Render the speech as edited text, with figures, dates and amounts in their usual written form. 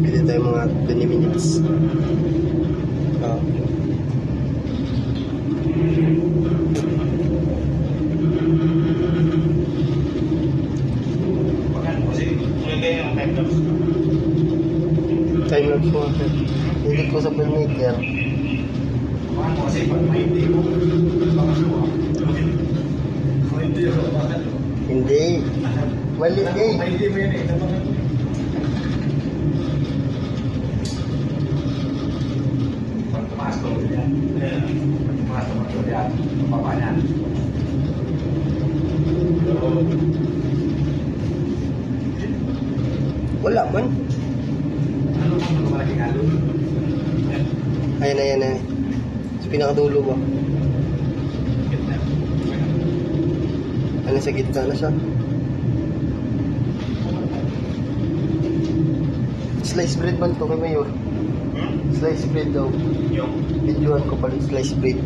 Pili tayo mga 20 minutes. Time lapse po. Hindi ko sa filmmaker. Hindi. Mali eh. Wala man. Ayan. Sa pinakadulo ba? Ano sa gitna na siya? Slice bread man to kay Mayor. Slice bread daw. Videoan ko pala slice bread.